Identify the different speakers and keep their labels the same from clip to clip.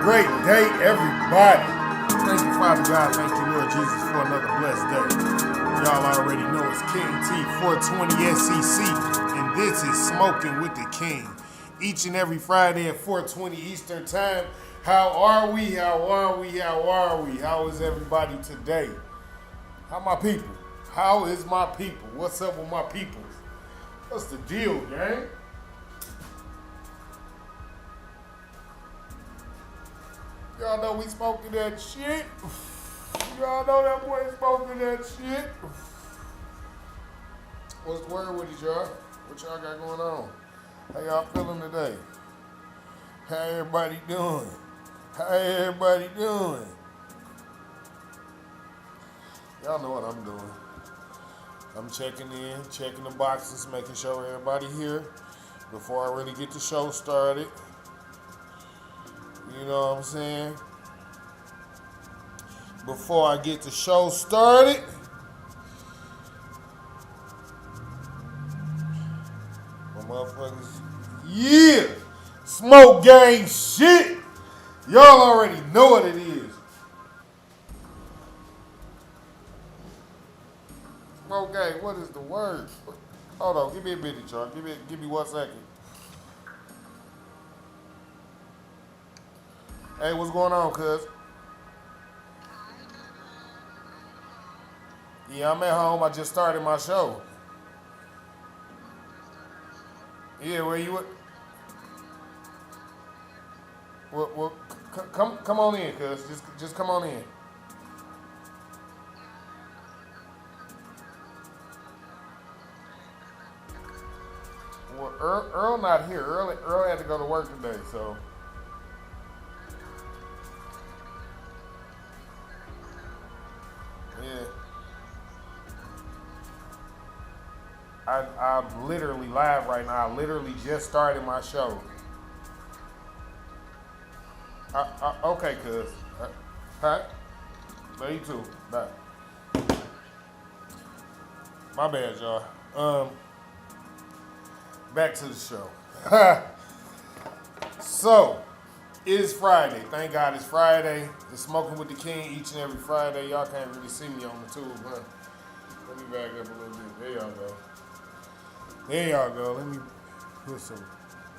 Speaker 1: great day, everybody. Thank you, Father God. Thank you, Lord Jesus, for another blessed day. Y'all already know it's King T 420 SEC, and this is Smoking with the King. Each and every Friday at 4:20 Eastern Time. How are we? How are we? How are we? How is everybody today? How my people? How is my people? What's up with my peoples? What's the deal, gang? Y'all know we smoking that shit. Y'all know that boy smoking that shit. What's the word with it, y'all? What y'all got going on? How y'all feeling today? How everybody doing? How everybody doing? Y'all know what I'm doing. I'm checking in, checking the boxes, making sure everybody here before I really get the show started. You know what I'm saying? Before I get the show started, my motherfuckers, yeah, smoke gang shit. Y'all already know what it is. Smoke gang, what is the word? Hold on, give me a minute, y'all. Give me 1 second. Hey, what's going on, cuz? Yeah, I'm at home. I just started my show. Yeah, where you at? Well, come on in, cuz. Just come on in. Well, Earl not here. Earl had to go to work today, so. Yeah. I'm literally live right now. I literally just started my show. Okay, cuz. Huh? No, you too. Bye. My bad, y'all. Back to the show. So, it is Friday. Thank God it's Friday. It's Smoking with the King each and every Friday. Y'all can't really see me on the tube, huh? Let me back up a little bit. There y'all go. There y'all go. Let me put some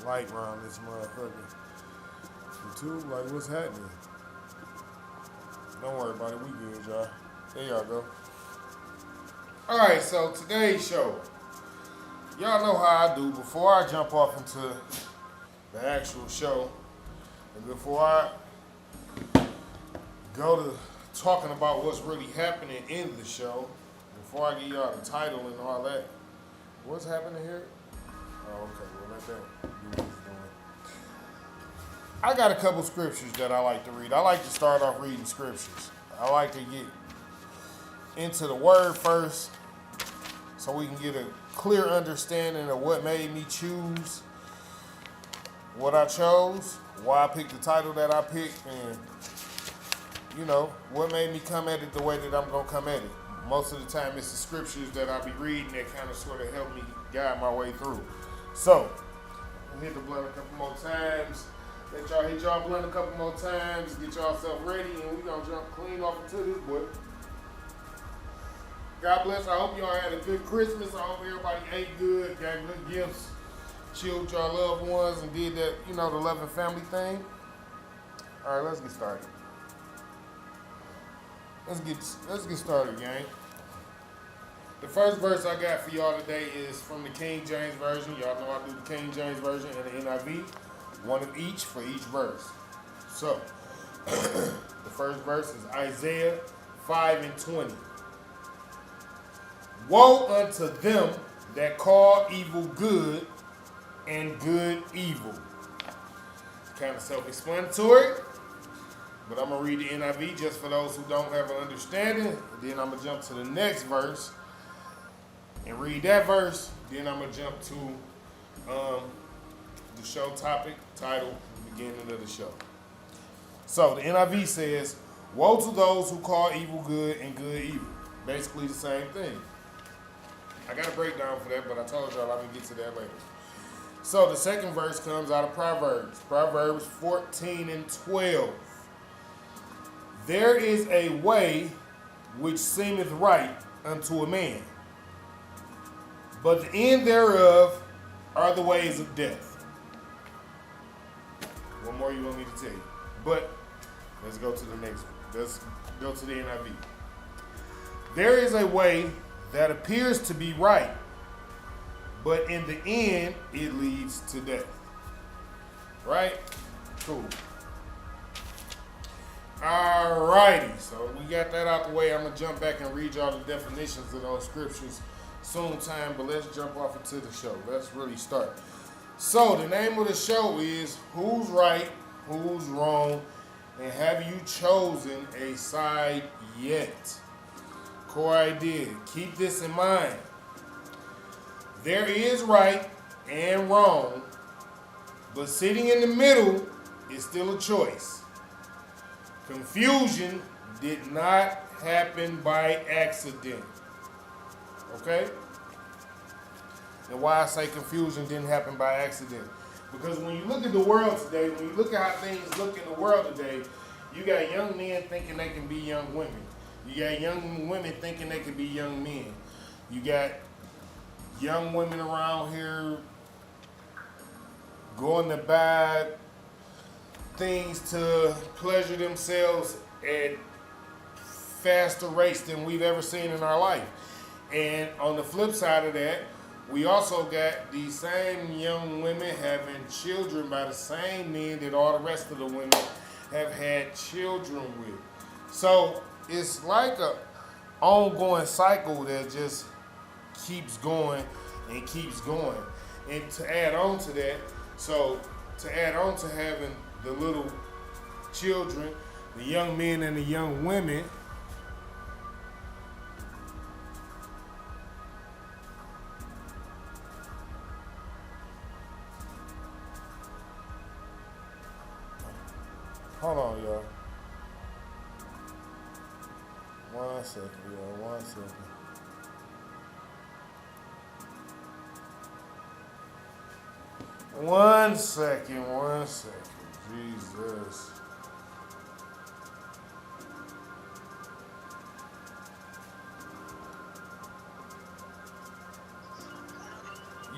Speaker 1: light around this motherfucker. The tube, like, what's happening? Don't worry about it. We good, y'all. There y'all go. All right, so today's show. Y'all know how I do. Before I jump off into the actual show, and before I go to talking about what's really happening in the show, before I give y'all the title and all that, what's happening here? Oh, okay. Well, let that do what it's doing. I got a couple scriptures that I like to read. I like to start off reading scriptures. I like to get into the word first so we can get a clear understanding of what made me choose what I chose, why I picked the title that I picked, and, you know, what made me come at it the way that I'm going to come at it. Most of the time, it's the scriptures that I be reading that kind of sort of help me guide my way through. So, I'll hit the blunt a couple more times. Let y'all hit y'all blunt a couple more times. Get yourself ready, and we gonna jump clean off into this boy. God bless. I hope y'all had a good Christmas. I hope everybody ate good, got good gifts, chilled with y'all loved ones, and did that, you know, the loving family thing. All right, let's get started. Let's get started, gang. The first verse I got for y'all today is from the King James Version. Y'all know I do the King James Version and the NIV. One of each for each verse. So, the first verse is Isaiah 5:20. Woe unto them that call evil good and good evil. It's kind of self-explanatory, but I'm going to read the NIV just for those who don't have an understanding. And then I'm going to jump to the next verse and read that verse. Then I'm going to jump to the show topic, title, beginning of the show. So the NIV says, woe to those who call evil good and good evil. Basically the same thing. I got a breakdown for that, but I told y'all I'm going to get to that later. So the second verse comes out of Proverbs. Proverbs 14 and 12. There is a way which seemeth right unto a man, but the end thereof are the ways of death. One more you want me to tell you. But let's go to the next one. Let's go to the NIV. There is a way that appears to be right, but in the end, it leads to death. Right? Cool. Alrighty, so we got that out the way. I'm going to jump back and read y'all the definitions of those scriptures soon time, but let's jump off into the show. Let's really start. So the name of the show is Who's Right, Who's Wrong, and Have You Chosen a Side Yet? Core idea. Keep this in mind. There is right and wrong, but sitting in the middle is still a choice. Confusion did not happen by accident. Okay? And why I say confusion didn't happen by accident. Because when you look at the world today, when you look at how things look in the world today, you got young men thinking they can be young women. You got young women thinking they can be young men. You got young women around here going to buy things to pleasure themselves at faster rates than we've ever seen in our life. And on the flip side of that, we also got these same young women having children by the same men that all the rest of the women have had children with. So it's like a ongoing cycle that just keeps going and keeps going. And to add on to that, to add on to having the little children, the young men and the young women, hold on, y'all. 1 second, y'all. 1 second. One second. Jesus.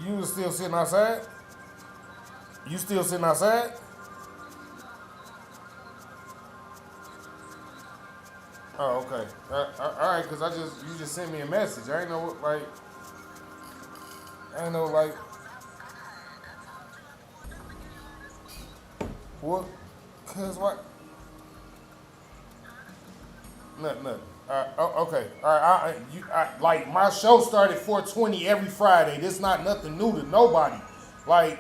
Speaker 1: You still sitting outside? You still sitting outside? Oh, okay. All right, because you just sent me a message. I ain't know what? Cause what? Nothing. Okay. All right. Like my show started 4:20 every Friday. This not nothing new to nobody. Like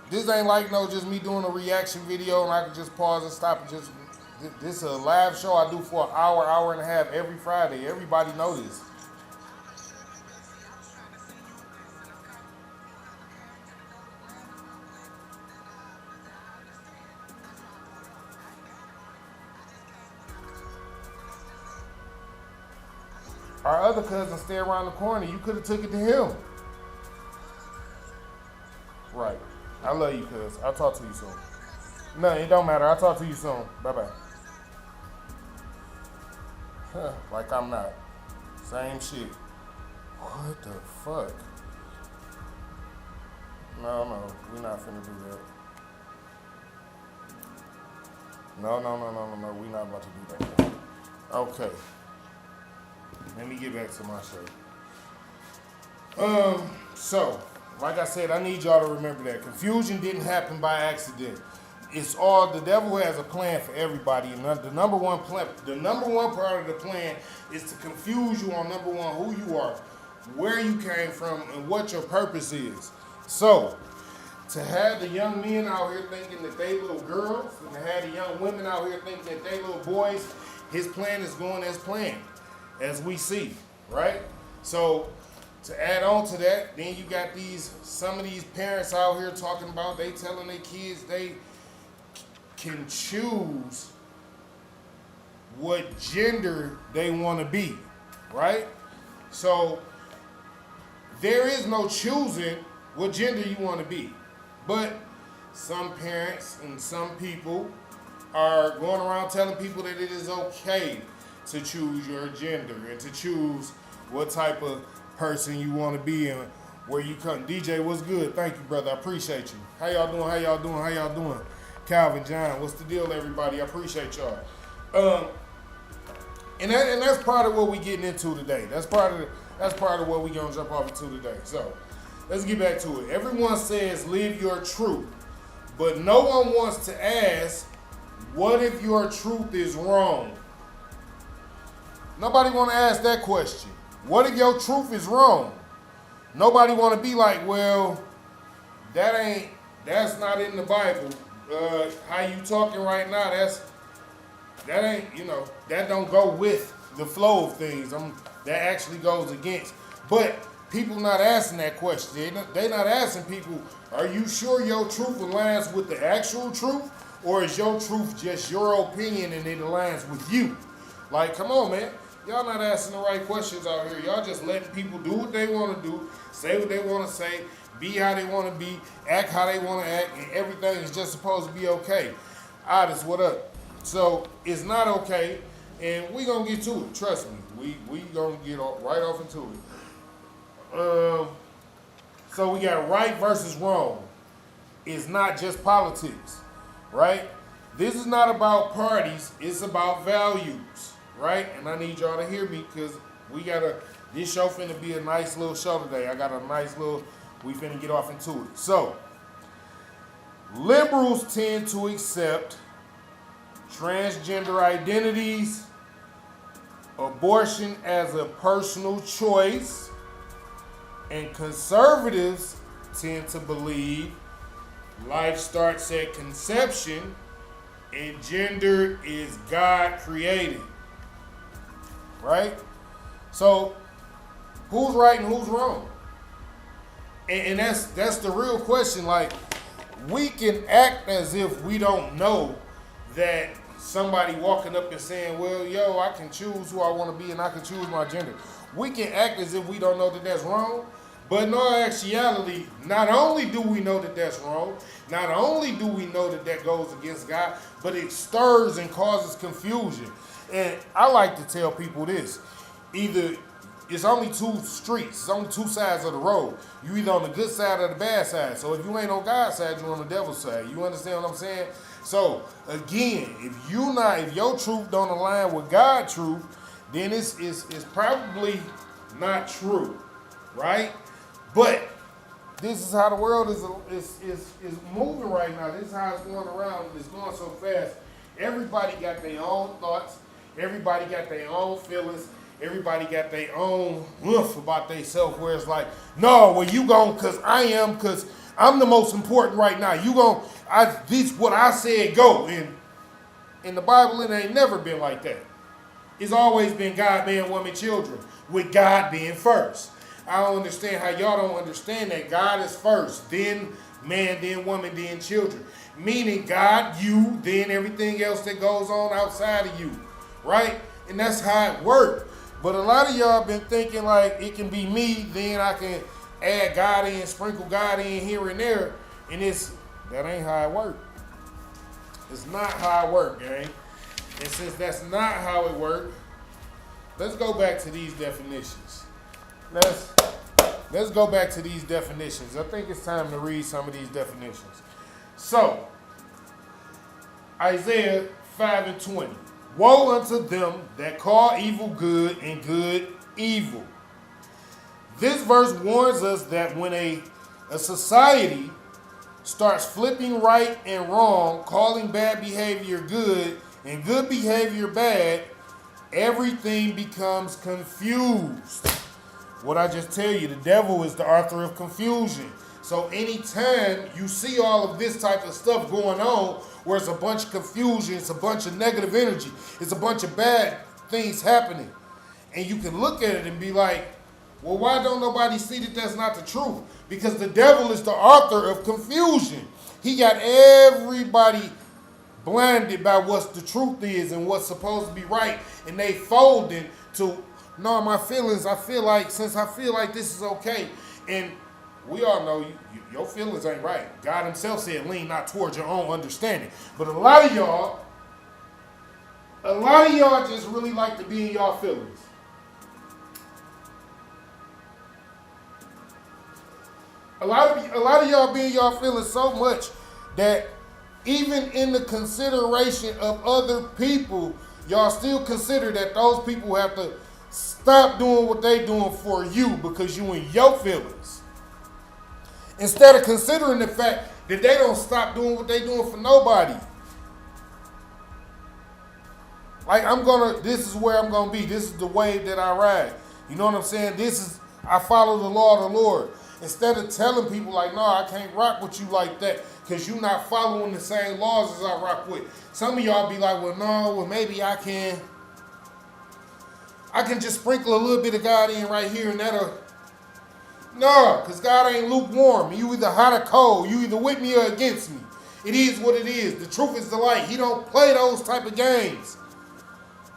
Speaker 1: this ain't like no just me doing a reaction video and I can just pause and stop and just. This is a live show I do for an hour and a half every Friday. Everybody know this. Our other cousin stay around the corner. You could have took it to him. Right. I love you, cuz. I'll talk to you soon. No, it don't matter. I'll talk to you soon. Bye-bye. Like I'm not. Same shit. What the fuck? No. We're not finna do that. No. We're not about to do that. Okay. Let me get back to my show. So, like I said, I need y'all to remember that confusion didn't happen by accident. It's all the devil has a plan for everybody, and the number one part of the plan is to confuse you on number one who you are, where you came from, and what your purpose is. So, to have the young men out here thinking that they little girls, and to have the young women out here thinking that they little boys, his plan is going as planned, as we see, right? So, to add on to that, then you got some of these parents out here talking about they telling their kids they can choose what gender they want to be, right? So there is no choosing what gender you want to be. But some parents and some people are going around telling people that it is okay to choose your gender and to choose what type of person you want to be and where you come. DJ, what's good? Thank you, brother. I appreciate you. How y'all doing? How y'all doing? How y'all doing? Calvin, John, what's the deal, everybody? I appreciate y'all. And that's part of what we getting into today. That's part of what we gonna jump off into today. So let's get back to it. Everyone says live your truth, but no one wants to ask, what if your truth is wrong? Nobody want to ask that question. What if your truth is wrong? Nobody want to be like, well, that's not in the Bible. How you talking right now? That ain't, that don't go with the flow of things. That actually goes against. But people not asking that question. They not asking people, are you sure your truth aligns with the actual truth? Or is your truth just your opinion and it aligns with you? Like, come on, man. Y'all not asking the right questions out here. Y'all just letting people do what they want to do, say what they want to say, be how they want to be, act how they want to act, and everything is just supposed to be okay. Otis, what up? So it's not okay, and we gonna get to it. Trust me, we gonna get right off into it. So we got right versus wrong. It's not just politics, right? This is not about parties. It's about values, right? And I need y'all to hear me because this show finna be a nice little show today. I got a nice little. We finna get off into it. So liberals tend to accept transgender identities, abortion as a personal choice, and conservatives tend to believe life starts at conception and gender is God created. Right? So who's right and who's wrong? And that's the real question. Like, we can act as if we don't know that somebody walking up and saying, well, yo, I can choose who I want to be and I can choose my gender. We can act as if we don't know that that's wrong. But in all actuality, not only do we know that that's wrong, not only do we know that that goes against God, but it stirs and causes confusion. And I like to tell people this. Either it's only two streets. It's only two sides of the road. You either on the good side or the bad side. So if you ain't on God's side, you're on the devil's side. You understand what I'm saying? So again, if your truth don't align with God's truth, then it's probably not true, right? But this is how the world is moving right now. This is how it's going around. It's going so fast. Everybody got their own thoughts. Everybody got their own feelings. Everybody got their own woof about themselves, where it's like, no, well, you gon' because I'm the most important right now. You gon' this what I said go. And in the Bible, it ain't never been like that. It's always been God, man, woman, children, with God being first. I don't understand how y'all don't understand that God is first, then man, then woman, then children. Meaning God, you, then everything else that goes on outside of you, right? And that's how it works. But a lot of y'all been thinking like it can be me, then I can add God in, sprinkle God in here and there, and that ain't how it works. It's not how it works, gang. And since that's not how it works, let's go back to these definitions. Let's go back to these definitions. I think it's time to read some of these definitions. So, Isaiah 5:20. Woe unto them that call evil good and good evil. This verse warns us that when a society starts flipping right and wrong, calling bad behavior good and good behavior bad, everything becomes confused. What I just tell you, the devil is the author of confusion. So anytime you see all of this type of stuff going on, where it's a bunch of confusion, it's a bunch of negative energy, it's a bunch of bad things happening, and you can look at it and be like, well, why don't nobody see that that's not the truth? Because the devil is the author of confusion. He got everybody blinded by what the truth is and what's supposed to be right, and they folding to, no, my feelings, since I feel like this is okay. And We all know your feelings ain't right. God himself said, lean not towards your own understanding. But a lot of y'all just really like to be in y'all feelings. A lot of y'all be in y'all feelings so much that even in the consideration of other people, y'all still consider that those people have to stop doing what they doing for you because you in your feelings. Instead of considering the fact that they don't stop doing what they doing for nobody. Like this is where I'm gonna be. This is the wave that I ride. You know what I'm saying? I follow the law of the Lord. Instead of telling people like, no, I can't rock with you like that because you're not following the same laws as I rock with. Some of y'all be like, well, maybe I can just sprinkle a little bit of God in right here and that'll. No, because God ain't lukewarm. You either hot or cold. You either with me or against me. It is what it is. The truth is the light. He don't play those type of games.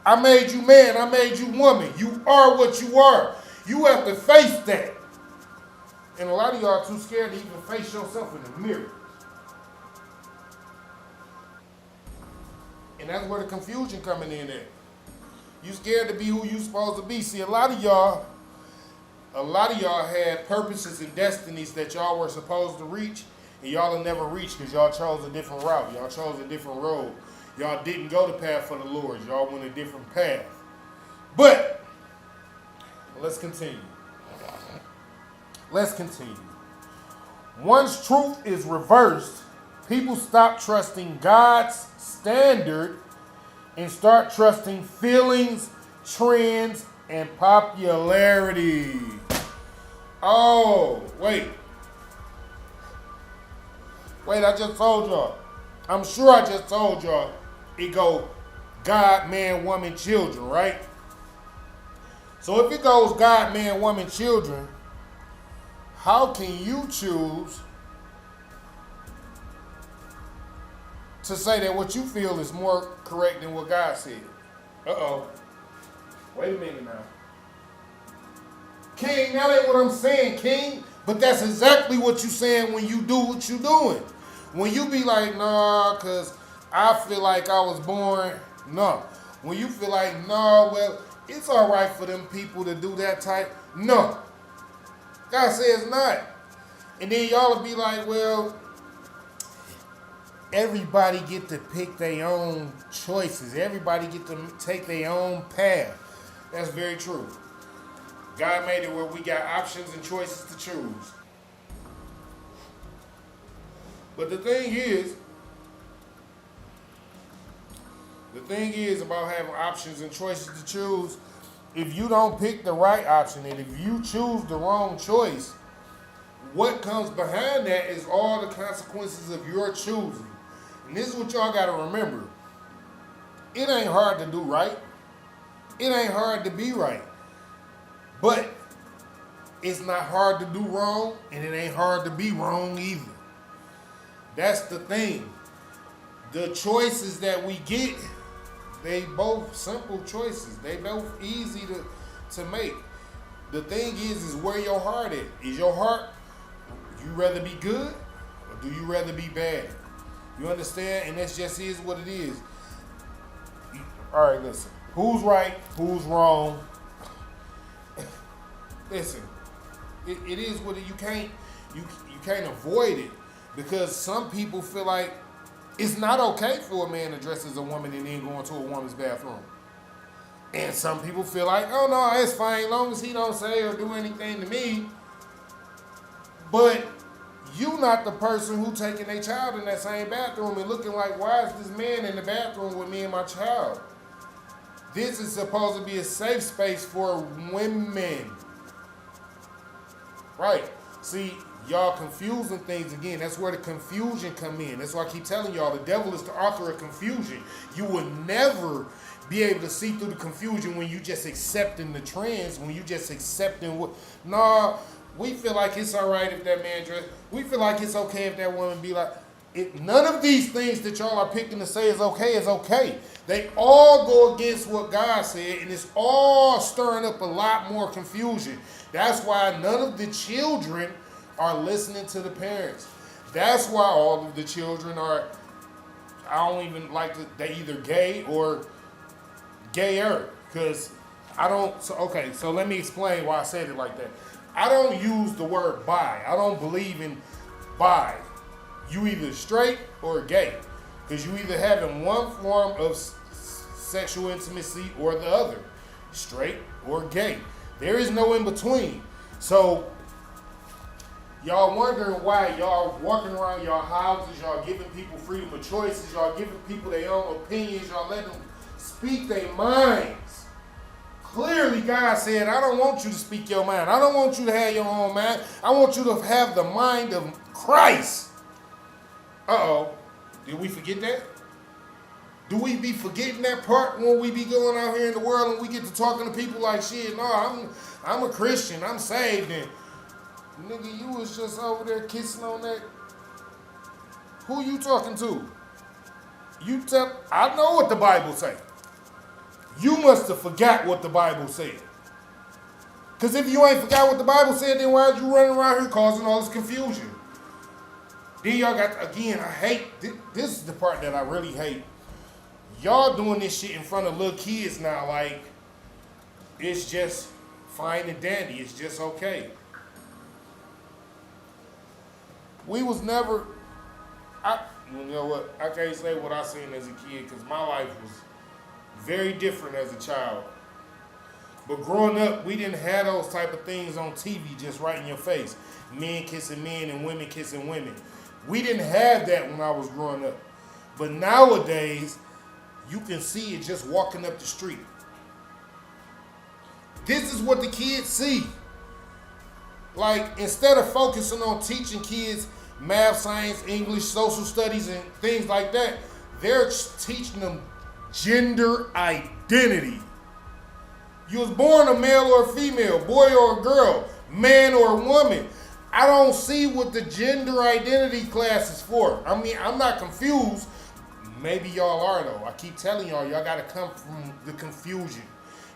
Speaker 1: I made you man. I made you woman. You are what you are. You have to face that. And a lot of y'all are too scared to even face yourself in the mirror. And that's where the confusion coming in at. You scared to be who you supposed to be. See, a lot of y'all had purposes and destinies that y'all were supposed to reach, and y'all will never reach because y'all chose a different route. Y'all chose a different road. Y'all didn't go the path for the Lord. Y'all went a different path. But let's continue. Once truth is reversed, people stop trusting God's standard and start trusting feelings, trends, and popularity. Oh, wait, I just told y'all. I'm sure I just told y'all it go God, man, woman, children, right? So if it goes God, man, woman, children, how can you choose to say that what you feel is more correct than what God said? Uh-oh. Wait a minute now. King, that ain't what I'm saying, King. But that's exactly what you saying when you do what you doing. When you be like, nah, because I feel like I was born. No. When you feel like, nah, well, it's all right for them people to do that type. No. God says not. And then y'all will be like, well, everybody get to pick their own choices. Everybody get to take their own path. That's very true. God made it where we got options and choices to choose. But the thing is about having options and choices to choose, if you don't pick the right option and if you choose the wrong choice, what comes behind that is all the consequences of your choosing. And this is what y'all got to remember. It ain't hard to do right. It ain't hard to be right. But it's not hard to do wrong, and it ain't hard to be wrong either. That's the thing. The choices that we get, they both simple choices. They both easy to make. The thing is where your heart is. Is your heart, you rather be good or do you rather be bad? You understand? And that just is what it is. All right, listen. Who's right? Who's wrong? Listen. It is what you can't avoid it, because some people feel like it's not okay for a man to dress as a woman and then go into a woman's bathroom. And some people feel like, oh no, it's fine, as long as he don't say or do anything to me. But you not the person who taking a child in that same bathroom and looking like, why is this man in the bathroom with me and my child? This is supposed to be a safe space for women. Right. See, y'all confusing things again. That's where the confusion come in. That's why I keep telling y'all, the devil is the author of confusion. You will never be able to see through the confusion when you just accepting the trends, when you just accepting what, nah, we feel like it's all right if that man dress. We feel like it's okay if that woman be like, none of these things that y'all are picking to say is okay is okay. They all go against what God said, and it's all stirring up a lot more confusion. That's why none of the children are listening to the parents. That's why all of the children are, I don't even like to, they either gay or gayer. Because I don't, so let me explain why I said it like that. I don't use the word bi. I don't believe in bi. You either straight or gay. Because you either having one form of sexual intimacy or the other. Straight or gay. There is no in between. So, y'all wondering why y'all walking around y'all houses, y'all giving people freedom of choices, y'all giving people their own opinions, y'all letting them speak their minds. Clearly, God said, I don't want you to speak your mind. I don't want you to have your own mind. I want you to have the mind of Christ. Uh-oh. Did we forget that? Do we be forgetting that part when we be going out here in the world and we get to talking to people like, shit, no, I'm a Christian, I'm saved, and nigga, you was just over there kissing on that. Who you talking to? I know what the Bible say. You must have forgot what the Bible said. Because if you ain't forgot what the Bible said, then why are you running around here causing all this confusion? Then y'all got, again, I hate, this is the part that I really hate. Y'all doing this shit in front of little kids now, like, it's just fine and dandy. It's just okay. We was never, you know what, I can't say what I seen as a kid because my life was very different as a child. But growing up, we didn't have those type of things on TV just right in your face. Men kissing men and women kissing women. We didn't have that when I was growing up. But nowadays, you can see it just walking up the street. This is what the kids see. Like, instead of focusing on teaching kids math, science, English, social studies, and things like that, they're teaching them gender identity. You was born a male or a female, boy or a girl, man or a woman. I don't see what the gender identity class is for. I mean, I'm not confused. Maybe y'all are though. I keep telling y'all gotta come from the confusion.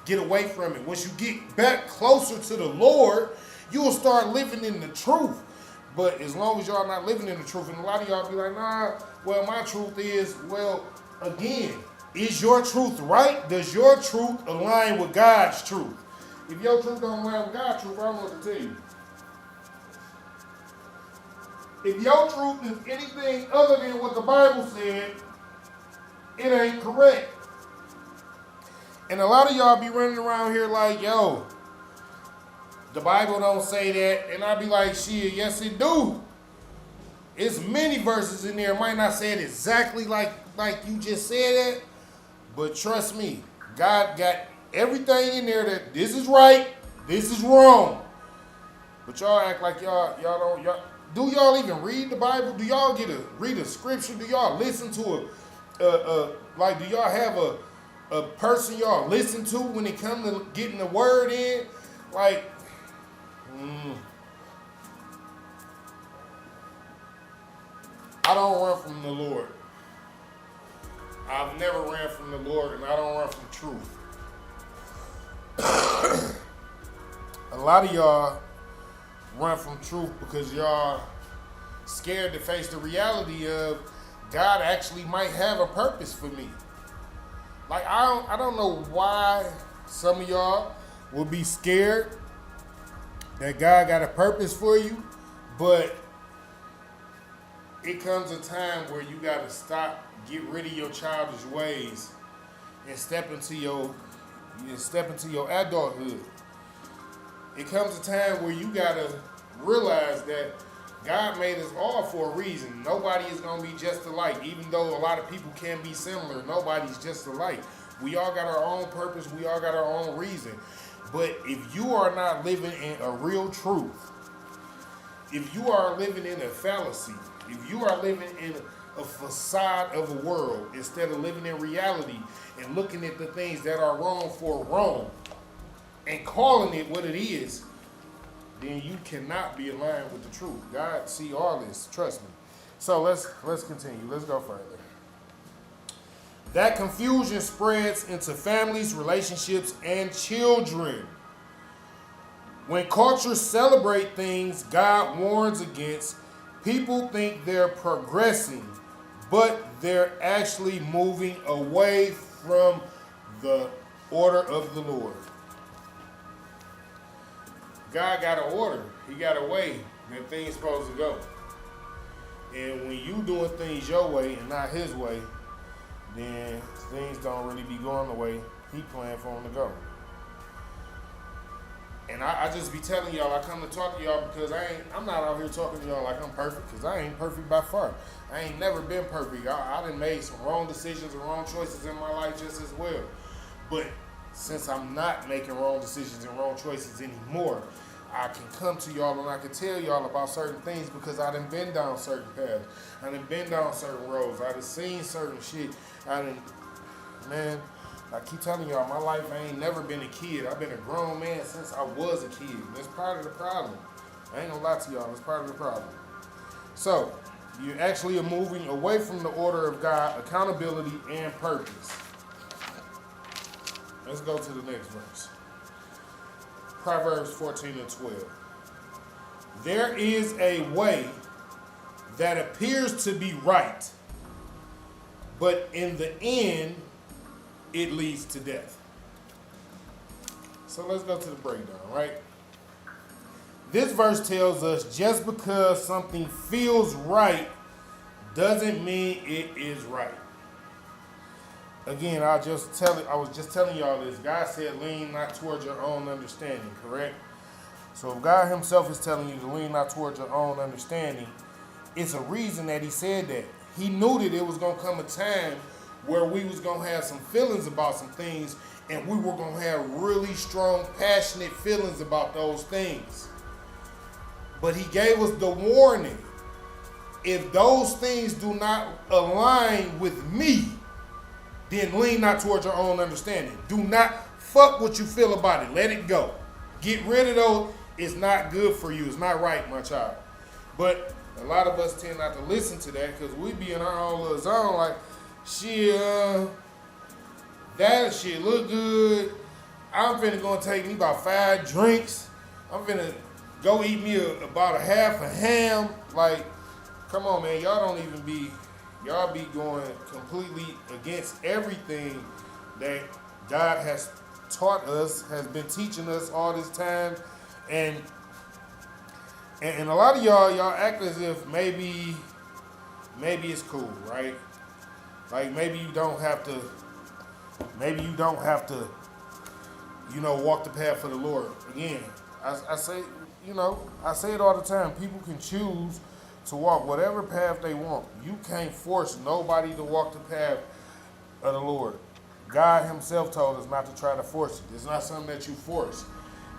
Speaker 1: Get away from it. Once you get back closer to the Lord, you will start living in the truth. But as long as y'all not living in the truth, and a lot of y'all be like, nah, well, my truth is, well, again, is your truth right? Does your truth align with God's truth? If your truth don't align with God's truth, I don't know what to tell you. If your truth is anything other than what the Bible said, it ain't correct. And a lot of y'all be running around here like, yo, the Bible don't say that. And I be like, shit, yes it do. It's many verses in there. It might not say it exactly like you just said that. But trust me, God got everything in there that this is right, this is wrong. But y'all act like do y'all even read the Bible? Do y'all read a scripture? Do y'all listen to do y'all have a person y'all listen to when it comes to getting the word in? Like, I don't run from the Lord. I've never ran from the Lord, and I don't run from truth. A lot of y'all run from truth because y'all scared to face the reality of God actually might have a purpose for me. Like, I don't know why some of y'all will be scared that God got a purpose for you, but it comes a time where you got to stop, get rid of your childish ways, and step into your adulthood. It comes a time where you got to realize that God made us all for a reason. Nobody is going to be just alike. Even though a lot of people can be similar, nobody's just alike. We all got our own purpose. We all got our own reason. But if you are not living in a real truth, if you are living in a fallacy, if you are living in a facade of a world instead of living in reality and looking at the things that are wrong for wrong and calling it what it is, then you cannot be aligned with the truth. God see all this, trust me. So let's continue. Let's go further. That confusion spreads into families, relationships, and children. When cultures celebrate things God warns against, people think they're progressing, but they're actually moving away from the order of the Lord. God got an order. He got a way that things supposed to go. And when you doing things your way and not his way, then things don't really be going the way he planned for them to go. And I just be telling y'all, I come to talk to y'all because I'm not out here talking to y'all like I'm perfect, because I ain't perfect by far. I ain't never been perfect. I done made some wrong decisions and wrong choices in my life just as well. But since I'm not making wrong decisions and wrong choices anymore, I can come to y'all and I can tell y'all about certain things because I done been down certain paths. I done been down certain roads. I done seen certain shit. Man, I keep telling y'all, my life, I ain't never been a kid. I've been a grown man since I was a kid. That's part of the problem. I ain't gonna lie to y'all, that's part of the problem. So, you actually are moving away from the order of God, accountability, and purpose. Let's go to the next verse. Proverbs 14 and 12. There is a way that appears to be right, but in the end, it leads to death. So let's go to the breakdown, right? This verse tells us just because something feels right doesn't mean it is right. Again, I was just telling y'all this. God said lean not towards your own understanding, correct? So if God himself is telling you to lean not towards your own understanding, it's a reason that he said that. He knew that it was going to come a time where we was going to have some feelings about some things, and we were going to have really strong, passionate feelings about those things. But he gave us the warning. If those things do not align with me, then lean not towards your own understanding. Do not fuck what you feel about it. Let it go. Get rid of those. It's not good for you. It's not right, my child. But a lot of us tend not to listen to that because we be in our own little zone like, that shit look good. I'm finna gonna take me about 5 drinks. I'm finna go eat me about a half a ham. Like, come on, man. Y'all be going completely against everything that God has taught us, has been teaching us all this time. And a lot of y'all act as if maybe it's cool, right? Like maybe you don't have to, walk the path for the Lord. Again, I say it all the time. People can choose to walk whatever path they want. You can't force nobody to walk the path of the Lord. God himself told us not to try to force it. It's not something that you force.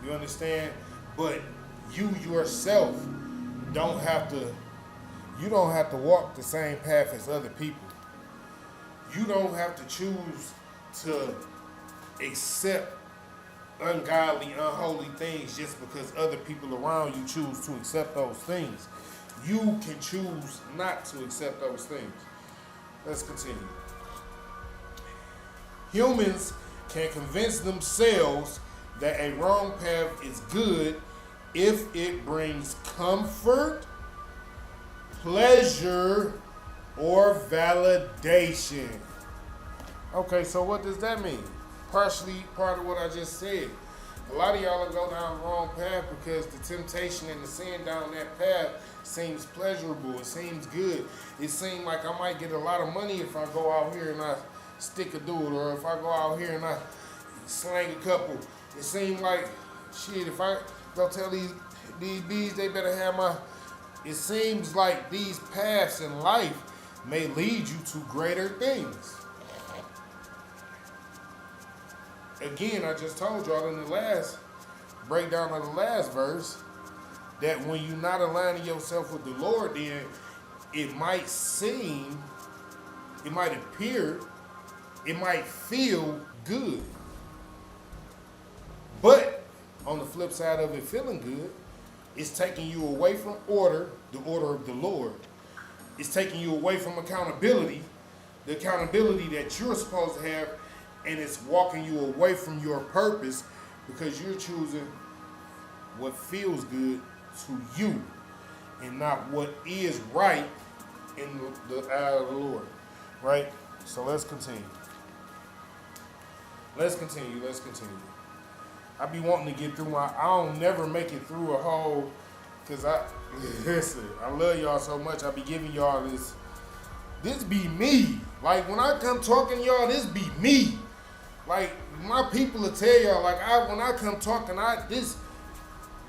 Speaker 1: You understand? But you yourself don't have to walk the same path as other people. You don't have to choose to accept ungodly, unholy things just because other people around you choose to accept those things. You can choose not to accept those things. Let's continue. Humans can convince themselves that a wrong path is good if it brings comfort, pleasure, or validation. Okay, so what does that mean? Partially part of what I just said. A lot of y'all will go down the wrong path because the temptation and the sin down that path seems pleasurable. It seems good. It seems like I might get a lot of money if I go out here and I stick a dude, or if I go out here and I slang a couple. It seems like, shit, if I go tell these bees they better have my... It seems like these paths in life may lead you to greater things. Again, I just told y'all in the last breakdown of the last verse that when you're not aligning yourself with the Lord, then it might appear, it might feel good. But on the flip side of it feeling good, it's taking you away from the order of the Lord. It's taking you away from accountability, the accountability that you're supposed to have, and it's walking you away from your purpose because you're choosing what feels good to you and not what is right in the eye of the Lord. Right? So let's continue. Let's continue. I be wanting to get through I don't never make it through a whole, because listen, I love y'all so much. I be giving y'all this be me. Like, when I come talking to y'all, this be me. Like, my people will tell y'all, like, when I come talking, this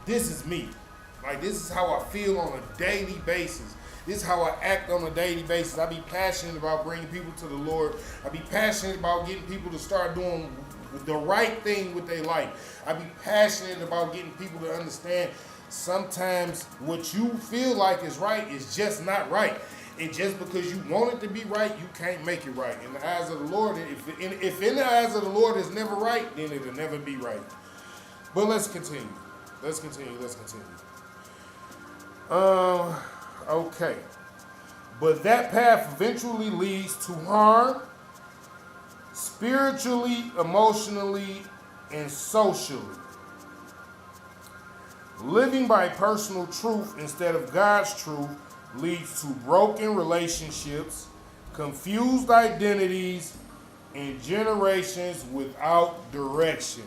Speaker 1: is me. Like, this is how I feel on a daily basis. This is how I act on a daily basis. I be passionate about bringing people to the Lord. I be passionate about getting people to start doing the right thing with their life. I be passionate about getting people to understand sometimes what you feel like is right is just not right. And just because you want it to be right, you can't make it right. In the eyes of the Lord, if in the eyes of the Lord it's never right, then it'll never be right. But let's continue. Okay. But that path eventually leads to harm, spiritually, emotionally, and socially. Living by personal truth instead of God's truth leads to broken relationships, confused identities, and generations without direction.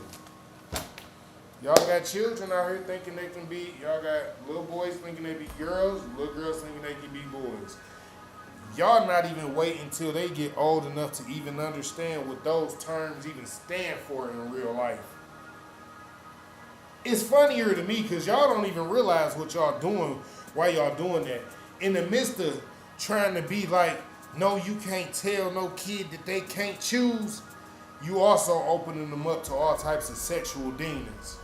Speaker 1: Y'all got children out here thinking they can be, y'all got little boys thinking they be girls, little girls thinking they can be boys. Y'all not even wait until they get old enough to even understand what those terms even stand for in real life. It's funnier to me because y'all don't even realize what y'all doing while y'all doing that. In the midst of trying to be like, no, you can't tell no kid that they can't choose, you also opening them up to all types of sexual demons.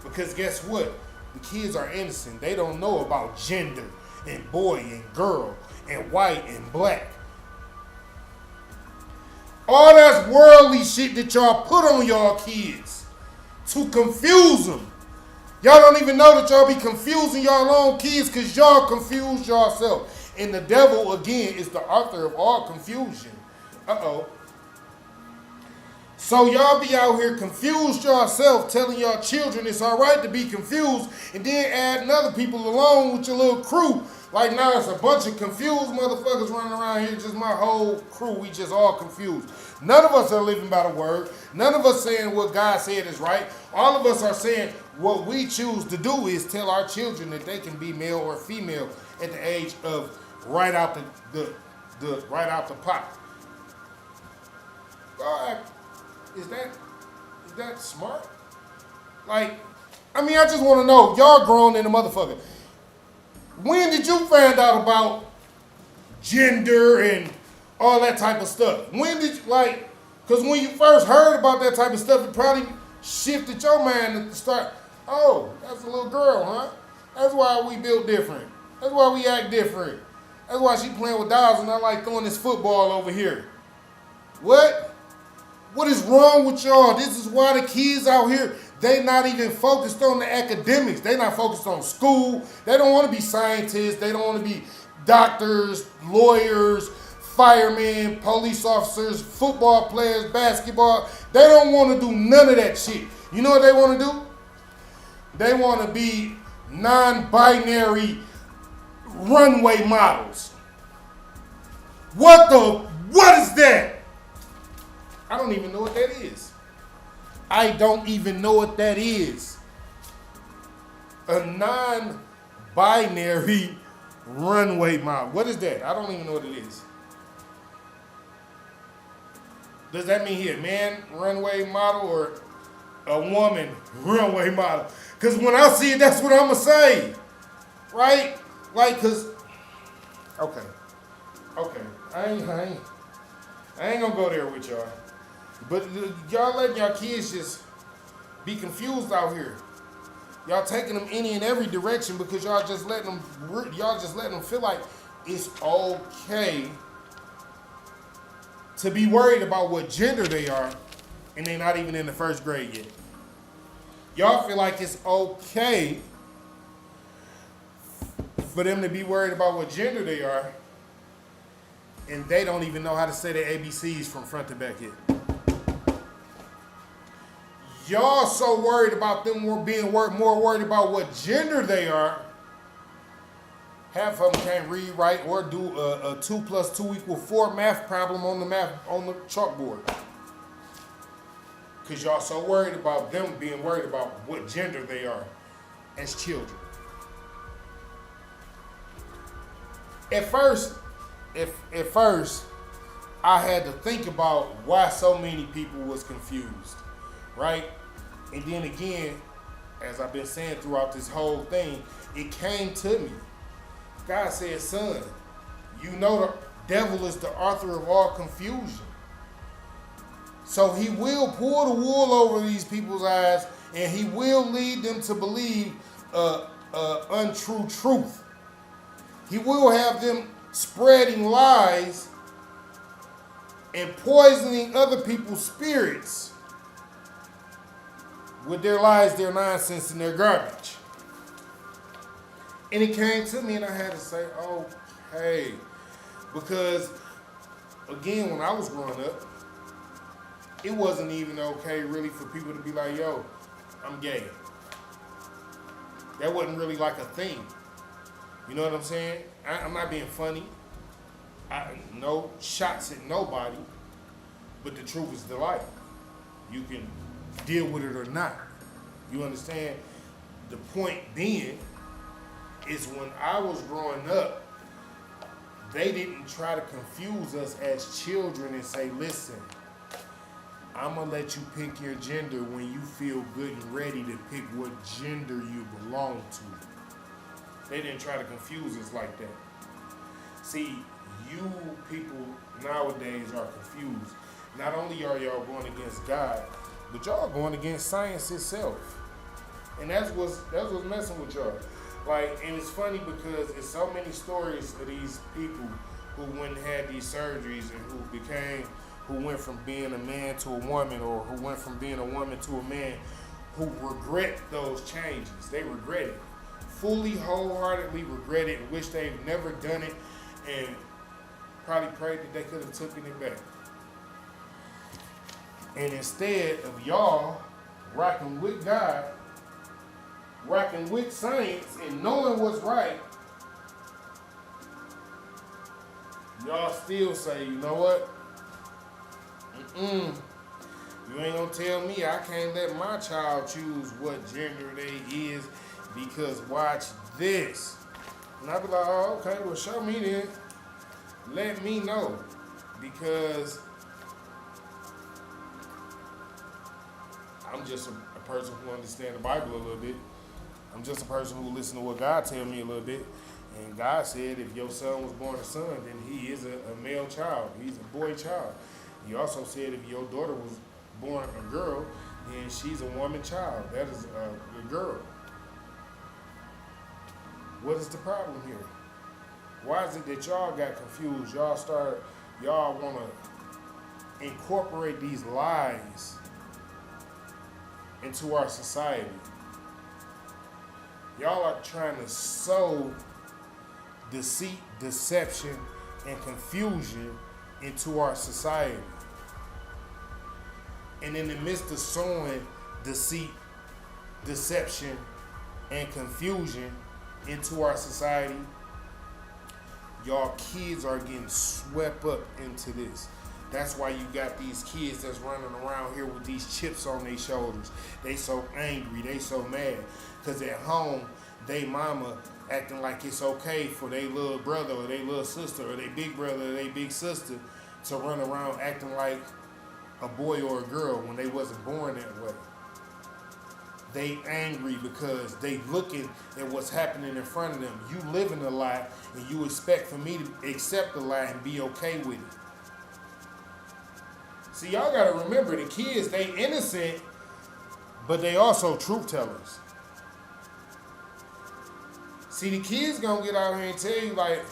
Speaker 1: Because guess what? The kids are innocent. They don't know about gender and boy and girl and white and black. All that worldly shit that y'all put on y'all kids to confuse them. Y'all don't even know that y'all be confusing y'all own kids because y'all confuse yourself. And the devil, again, is the author of all confusion. So y'all be out here confused yourself, telling y'all children it's all right to be confused, and then adding other people along with your little crew. Like, now it's a bunch of confused motherfuckers running around here, just my whole crew, we just all confused. None of us are living by the word. None of us saying what God said is right. All of us are saying what we choose to do is tell our children that they can be male or female at the age of right out the pot. Is that smart? Like, I mean, I just want to know, y'all grown in the motherfucker. When did you find out about gender and all that type of stuff? When did you, like, because when you first heard about that type of stuff, it probably shifted your mind to start, oh, that's a little girl, huh? That's why we built different. That's why we act different. That's why she playing with dolls and I like throwing this football over here. What? What is wrong with y'all? This is why the kids out here, they not even focused on the academics. They not focused on school. They don't want to be scientists. They don't want to be doctors, lawyers, firemen, police officers, football players, basketball. They don't want to do none of that shit. You know what they want to do? They want to be non-binary runway models. What is that? I don't even know what that is. I don't even know what that is. A non-binary runway model. What is that? I don't even know what it is. Does that mean he a man runway model or a woman runway model? Because when I see it, that's what I'm going to say. Right? Like, because, okay. I ain't going to go there with y'all. But y'all letting y'all kids just be confused out here. Y'all taking them any and every direction because y'all just letting them feel like it's okay to be worried about what gender they are and they're not even in the first grade yet. Y'all feel like it's okay for them to be worried about what gender they are and they don't even know how to say their ABCs from front to back yet. Y'all so worried about them being more worried about what gender they are. Half of them can't read, write, or do a 2 + 2 = 4 math problem on the chalkboard. Because y'all so worried about them being worried about what gender they are as children. At first, I had to think about why so many people was confused, right? And then again, as I've been saying throughout this whole thing, it came to me. God said, son, you know the devil is the author of all confusion. So he will pull the wool over these people's eyes, and he will lead them to believe untrue truth. He will have them spreading lies and poisoning other people's spirits with their lies, their nonsense, and their garbage. And it came to me and I had to say, oh, hey, because again, when I was growing up, it wasn't even okay really for people to be like, yo, I'm gay. That wasn't really like a thing. You know what I'm saying? I'm not being funny. No shots at nobody, but the truth is the light. You can deal with it or not. You understand? The point being is when I was growing up, they didn't try to confuse us as children and say, listen, I'm going to let you pick your gender when you feel good and ready to pick what gender you belong to. They didn't try to confuse us like that. See, you people nowadays are confused. Not only are y'all going against God, but y'all going against science itself. And that's what's messing with y'all. Like, and it's funny because it's so many stories of these people who went and had these surgeries and who went from being a man to a woman, or who went from being a woman to a man, who regret those changes. They regret it. Fully, wholeheartedly regret it and wish they've never done it, and probably prayed that they could have taken it back. And instead of y'all rocking with God, rocking with science, and knowing what's right, y'all still say, you know what? You ain't gonna tell me I can't let my child choose what gender they is, because watch this. And I be like, oh, okay, well, show me then. Let me know. Because I'm just a person who understands the Bible a little bit. I'm just a person who listens to what God tell me a little bit. And God said if your son was born a son, then he is a male child. He's a boy child. He also said if your daughter was born a girl, then she's a woman child. That is a girl. What is the problem here? Why is it that y'all got confused? Y'all want to incorporate these lies into our society. Y'all are trying to sow deceit, deception, and confusion into our society. And in the midst of sowing deceit, deception, and confusion into our society, y'all kids are getting swept up into this. That's why you got these kids that's running around here with these chips on their shoulders. They so angry, they so mad. Because at home, they mama acting like it's okay for their little brother or their little sister or their big brother or their big sister to run around acting like a boy or a girl when they wasn't born that way. They angry because they looking at what's happening in front of them. You living a lie, and you expect for me to accept the lie and be okay with it. See, y'all gotta remember, the kids, they innocent, but they also truth tellers. See, the kids gonna get out here and tell you like,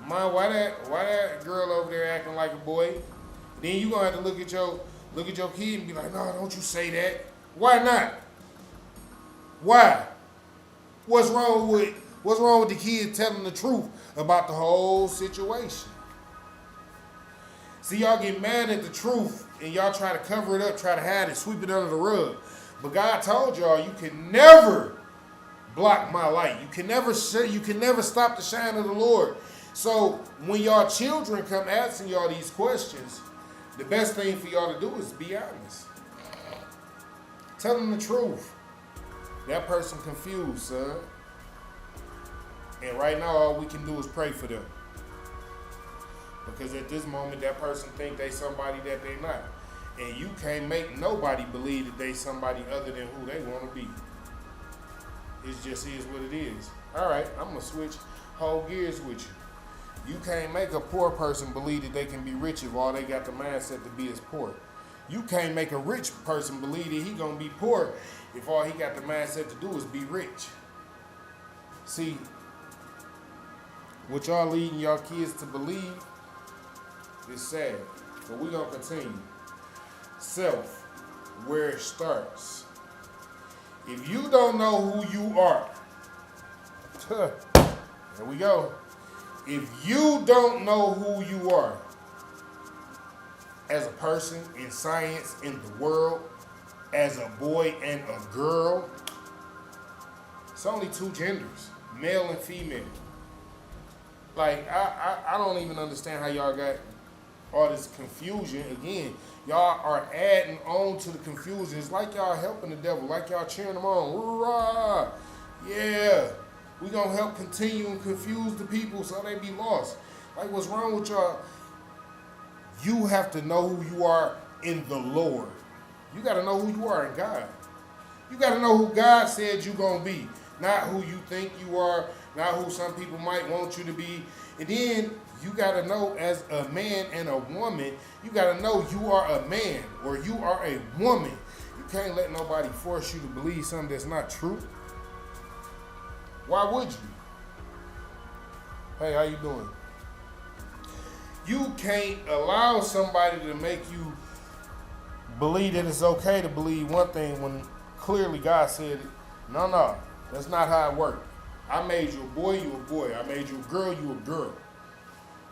Speaker 1: "Mom, why that girl over there acting like a boy?" Then you gonna have to look at your kid and be like, "No, don't you say that." Why not? Why? What's wrong with the kid telling the truth about the whole situation? See, y'all get mad at the truth and y'all try to cover it up, try to hide it, sweep it under the rug. But God told y'all you can never block my light. You can never stop the shine of the Lord. So when y'all children come asking y'all these questions, the best thing for y'all to do is be honest. Tell them the truth. That person confused, son. And right now all we can do is pray for them. Because at this moment that person think they somebody that they not. And you can't make nobody believe that they somebody other than who they want to be. It just is what it is. All right, I'm going to switch whole gears with you. You can't make a poor person believe that they can be rich if all they got the mindset to be is poor. You can't make a rich person believe that he going to be poor if all he got the mindset to do is be rich. See, what y'all leading y'all kids to believe is sad. But we're going to continue. Self, where it starts. If you don't know who you are, there we go. If you don't know who you are as a person in science, in the world, as a boy and a girl, it's only two genders, male and female. Like, I don't even understand how y'all got all this confusion. Again, y'all are adding on to the confusion. It's like y'all helping the devil, like y'all cheering him on. Hoorah! Yeah. We gonna help continue and confuse the people so they be lost. Like, what's wrong with y'all? You have to know who you are in the Lord. You gotta know who you are in God. You gotta know who God said you gonna be, not who you think you are, not who some people might want you to be. And then you gotta know, as a man and a woman, you gotta know you are a man or you are a woman. You can't let nobody force you to believe something that's not true. Why would you? Hey, how you doing? You can't allow somebody to make you believe that it's okay to believe one thing when clearly God said, no, that's not how it works. I made you a boy, you a boy. I made you a girl, you a girl.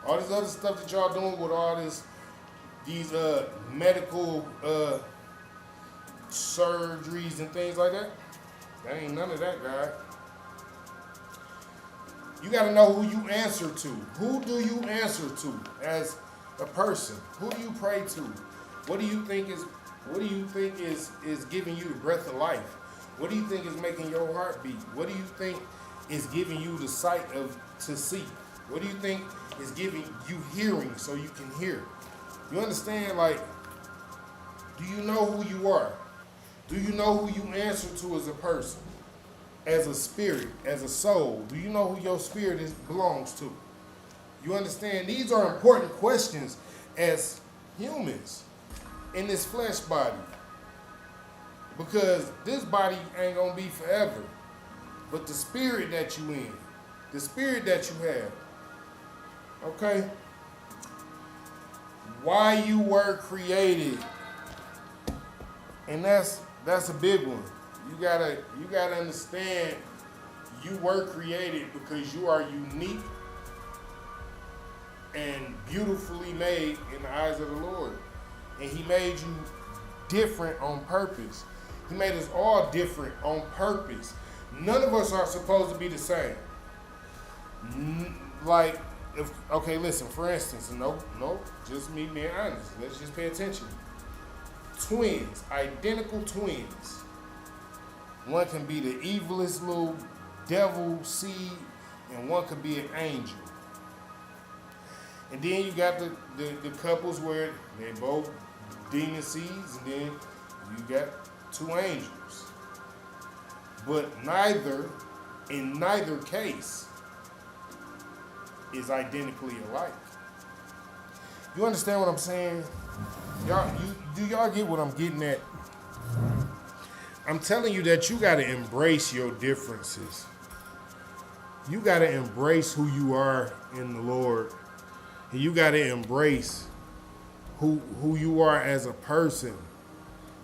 Speaker 1: All this other stuff that y'all doing with all these medical surgeries and things like that, that ain't none of that, God. You got to know who you answer to. Who do you answer to as a person? Who do you pray to? What do you think is giving you the breath of life? What do you think is making your heart beat? What do you think is giving you the sight to see? What do you think is giving you hearing so you can hear? You understand? Like, do you know who you are? Do you know who you answer to as a person? As a spirit, as a soul? Do you know who your spirit belongs to? You understand? These are important questions as humans in this flesh body. Because this body ain't going to be forever. But the spirit that you in, the spirit that you have, okay? Why you were created. And that's a big one. You gotta understand you were created because you are unique and beautifully made in the eyes of the Lord. And he made you different on purpose. He made us all different on purpose. None of us are supposed to be the same. Okay, listen, for instance, no, just me being honest. Let's just pay attention. Twins, identical twins. One can be the evilest little devil seed, and one could be an angel. And then you got the couples where they both demon seeds, and then you got two angels. But in neither case is identically alike. You understand what I'm saying? Do y'all get what I'm getting at? I'm telling you that you got to embrace your differences. You got to embrace who you are in the Lord. And you got to embrace who you are as a person.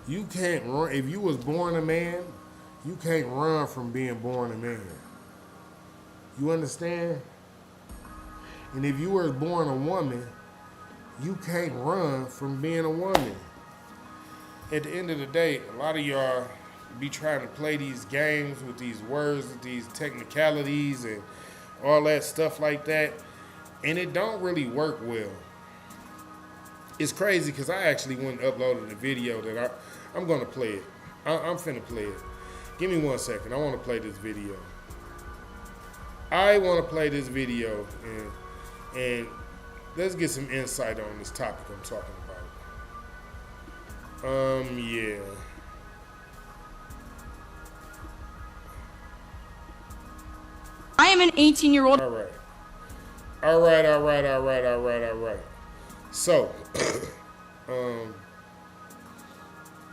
Speaker 1: You can't run. If you was born a man, you can't run from being born a man. You understand? And if you were born a woman, You can't run from being a woman. At the end of the day, a lot of y'all be trying to play these games with these words, with these technicalities and all that stuff like that, and it don't really work well. It's crazy because I actually went and uploaded a video that I'm going to play it. I'm finna play it. Give me 1 second. I want to play this video. I want to play this video and let's get some insight on this topic I'm talking about. Yeah.
Speaker 2: I am an 18-year-old.
Speaker 1: All right. So,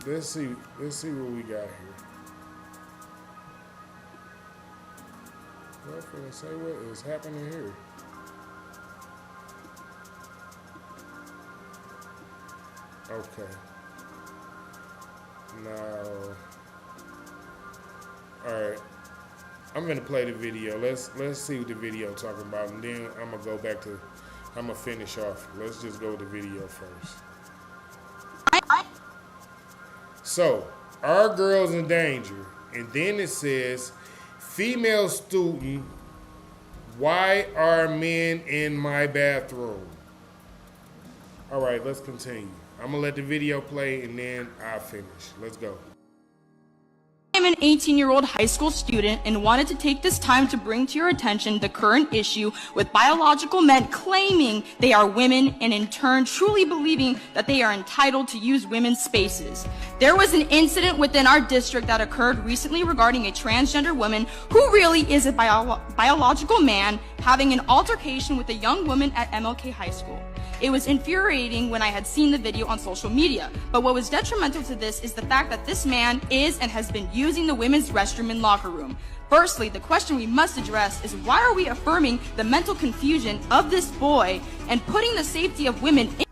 Speaker 1: let's see what we got here. What can I say? What is happening here? Okay. Now, all right. I'm gonna play the video. Let's see what the video talking about, and then I'm gonna go back to. I'm gonna finish off. Let's just go with the video first. So, our girls in danger, and then it says, female student, why are men in my bathroom? All right, let's continue. I'm gonna let the video play and then I'll finish. Let's go.
Speaker 2: I am an 18-year-old high school student and wanted to take this time to bring to your attention the current issue with biological men claiming they are women and in turn truly believing that they are entitled to use women's spaces. There was an incident within our district that occurred recently regarding a transgender woman who really is a biological man having an altercation with a young woman at MLK High School. It was infuriating when I had seen the video on social media, but what was detrimental to this is the fact that this man is and has been using the women's restroom and locker room. Firstly, the question we must address is why are we affirming the mental confusion of this boy and putting the safety of women in?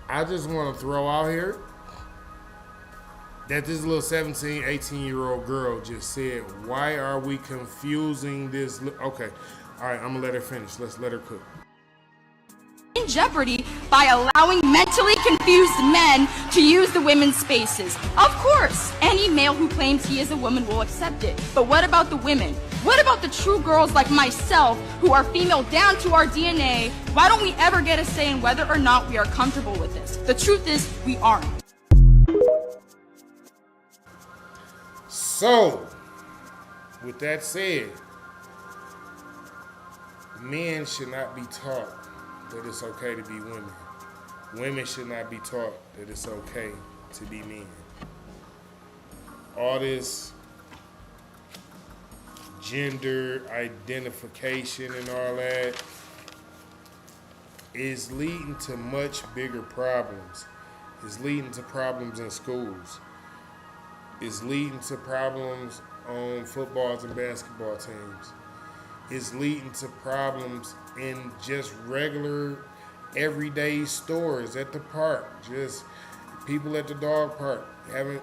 Speaker 1: I just want to throw out here that this little 17, 18-year-old girl just said, why are we confusing this? Okay. All right, I'm gonna let her finish. Let's let her cook.
Speaker 2: In jeopardy by allowing mentally confused men to use the women's spaces. Of course, any male who claims he is a woman will accept it. But what about the women? What about the true girls like myself who are female down to our DNA? Why don't we ever get a say in whether or not we are comfortable with this? The truth is, we aren't.
Speaker 1: So, with that said, men should not be taught that it's okay to be women. Women should not be taught that it's okay to be men. All this gender identification and all that is leading to much bigger problems. It's leading to problems in schools. It's leading to problems on footballs and basketball teams. It's leading to problems in just regular, everyday stores at the park. Just people at the dog park having,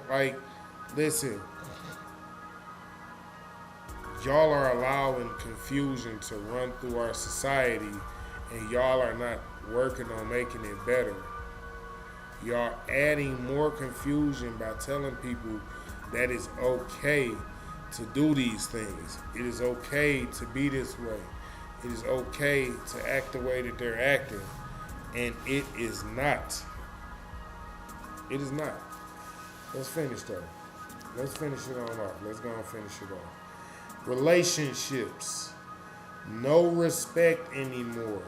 Speaker 1: listen, y'all are allowing confusion to run through our society, and y'all are not working on making it better. Y'all adding more confusion by telling people that it's okay to do these things. It is okay to be this way. It is okay to act the way that they're acting. And it is not. It is not. Let's finish though. Let's finish it on off. Let's go and finish it off. Relationships. No respect anymore.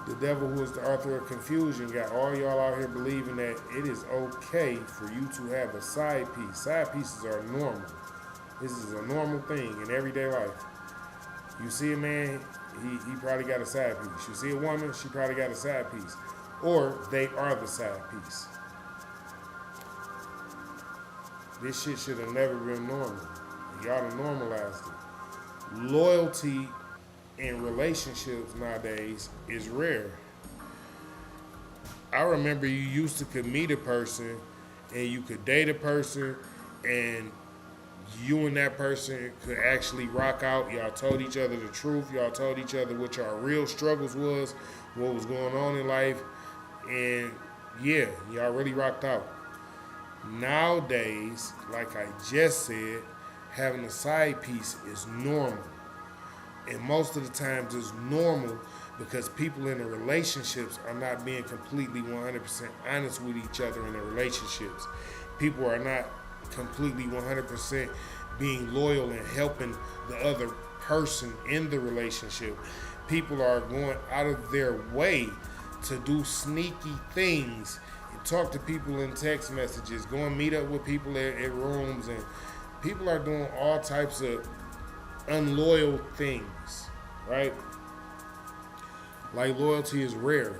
Speaker 1: The devil, who is the author of confusion, got all y'all out here believing that it is okay for you to have a side piece. Side pieces are normal. This is a normal thing in everyday life. You see a man, he probably got a side piece. You see a woman, she probably got a side piece. Or they are the side piece. This shit should have never been normal. Y'all done normalized it. Loyalty in relationships nowadays is rare. I remember you used to could meet a person and you could date a person and you and that person could actually rock out. Y'all told each other the truth. Y'all told each other what your real struggles was, what was going on in life, and yeah, y'all really rocked out. Nowadays, like I just said, having a side piece is normal. And most of the times it's normal because people in the relationships are not being completely 100% honest with each other in the relationships. People are not completely 100% being loyal and helping the other person in the relationship. People are going out of their way to do sneaky things and talk to people in text messages, go and meet up with people at rooms, and people are doing all types of unloyal things, right? Like, loyalty is rare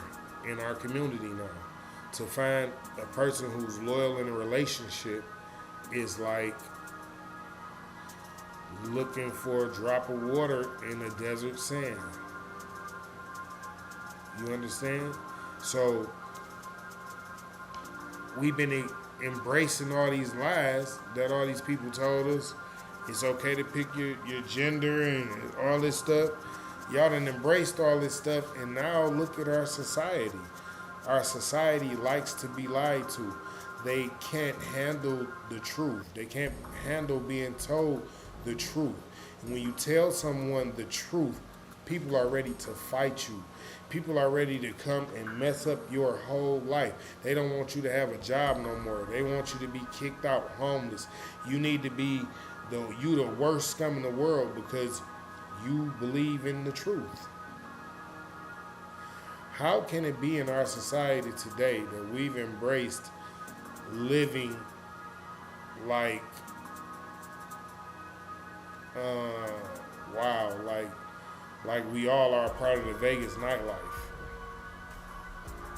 Speaker 1: in our community now. To find a person who's loyal in a relationship is like looking for a drop of water in a desert sand. You understand? So we've been embracing all these lies that all these people told us. It's okay to pick your gender and all this stuff. Y'all done embraced all this stuff, and now look at our society. Our society likes to be lied to. They can't handle the truth. They can't handle being told the truth. And when you tell someone the truth, people are ready to fight you. People are ready to come and mess up your whole life. They don't want you to have a job no more. They want you to be kicked out, homeless. You need to be the worst scum in the world because you believe in the truth. How can it be in our society today that we've embraced living like, like we all are a part of the Vegas nightlife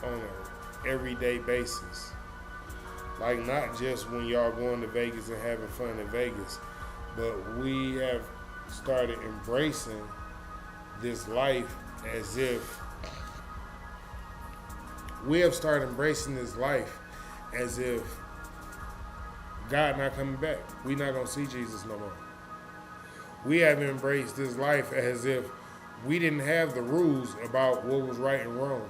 Speaker 1: on an everyday basis? Like, not just when y'all going to Vegas and having fun in Vegas, but we have started embracing this life as if God not coming back. We not gonna see Jesus no more. We have embraced this life as if we didn't have the rules about what was right and wrong.